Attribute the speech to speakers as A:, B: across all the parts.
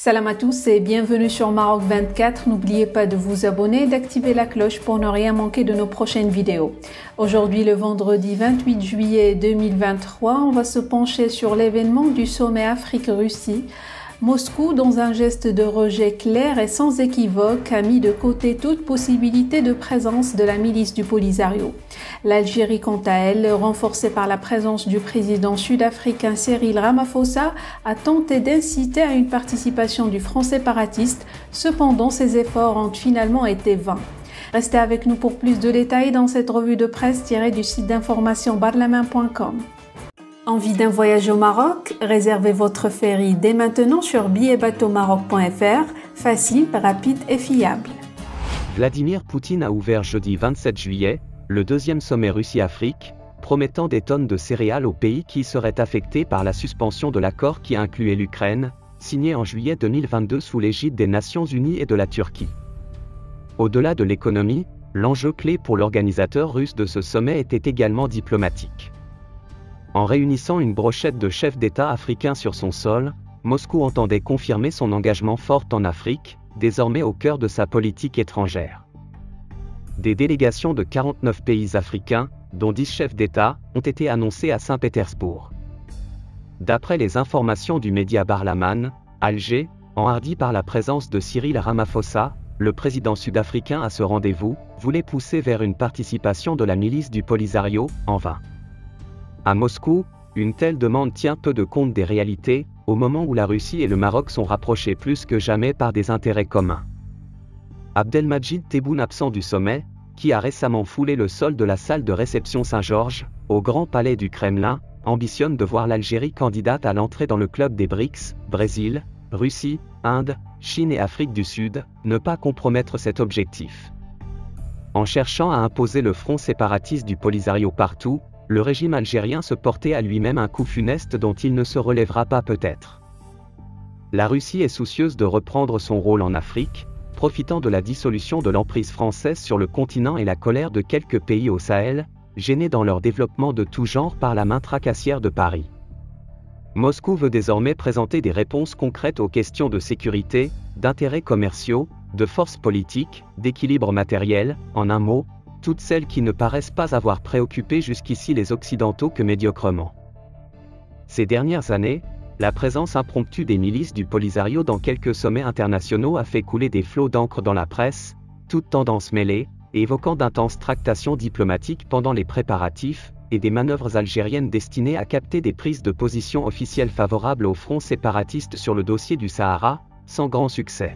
A: Salam à tous et bienvenue sur Maroc 24. N'oubliez pas de vous abonner et d'activer la cloche pour ne rien manquer de nos prochaines vidéos. Aujourd'hui, le vendredi 28 juillet 2023, on va se pencher sur l'événement du sommet Afrique-Russie. Moscou, dans un geste de rejet clair et sans équivoque, a mis de côté toute possibilité de présence de la milice du Polisario. L'Algérie, quant à elle, renforcée par la présence du président sud-africain Cyril Ramaphosa, a tenté d'inciter à une participation du front séparatiste. Cependant, ces efforts ont finalement été vains. Restez avec nous pour plus de détails dans cette revue de presse tirée du site d'information barlamin.com. Envie d'un voyage au Maroc? Réservez votre ferry dès maintenant sur billetbateaumaroc.fr, facile, rapide et fiable.
B: Vladimir Poutine a ouvert jeudi 27 juillet le deuxième sommet Russie-Afrique, promettant des tonnes de céréales aux pays qui seraient affectés par la suspension de l'accord qui incluait l'Ukraine, signé en juillet 2022 sous l'égide des Nations Unies et de la Turquie. Au-delà de l'économie, l'enjeu clé pour l'organisateur russe de ce sommet était également diplomatique. En réunissant une brochette de chefs d'État africains sur son sol, Moscou entendait confirmer son engagement fort en Afrique, désormais au cœur de sa politique étrangère. Des délégations de 49 pays africains, dont 10 chefs d'État, ont été annoncées à Saint-Pétersbourg. D'après les informations du média Barlaman, Alger, enhardi par la présence de Cyril Ramaphosa, le président sud-africain à ce rendez-vous, voulait pousser vers une participation de la milice du Polisario, en vain. À Moscou, une telle demande tient peu de compte des réalités, au moment où la Russie et le Maroc sont rapprochés plus que jamais par des intérêts communs. Abdelmadjid Tebboune, absent du sommet, qui a récemment foulé le sol de la salle de réception Saint-Georges, au Grand Palais du Kremlin, ambitionne de voir l'Algérie candidate à l'entrée dans le club des BRICS, Brésil, Russie, Inde, Chine et Afrique du Sud, ne pas compromettre cet objectif. En cherchant à imposer le front séparatiste du Polisario partout, le régime algérien se portait à lui-même un coup funeste dont il ne se relèvera pas peut-être. La Russie est soucieuse de reprendre son rôle en Afrique, profitant de la dissolution de l'emprise française sur le continent et la colère de quelques pays au Sahel, gênés dans leur développement de tout genre par la main tracassière de Paris. Moscou veut désormais présenter des réponses concrètes aux questions de sécurité, d'intérêts commerciaux, de force politique, d'équilibre matériel, en un mot, toutes celles qui ne paraissent pas avoir préoccupé jusqu'ici les Occidentaux que médiocrement. Ces dernières années, la présence impromptue des milices du Polisario dans quelques sommets internationaux a fait couler des flots d'encre dans la presse, toutes tendances mêlées, évoquant d'intenses tractations diplomatiques pendant les préparatifs, et des manœuvres algériennes destinées à capter des prises de position officielles favorables au front séparatiste sur le dossier du Sahara, sans grand succès.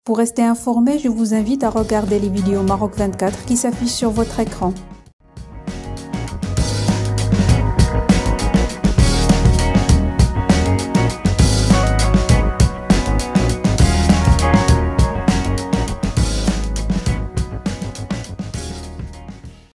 A: Pour rester informé, je vous invite à regarder les vidéos Maroc 24 qui s'affichent sur votre écran.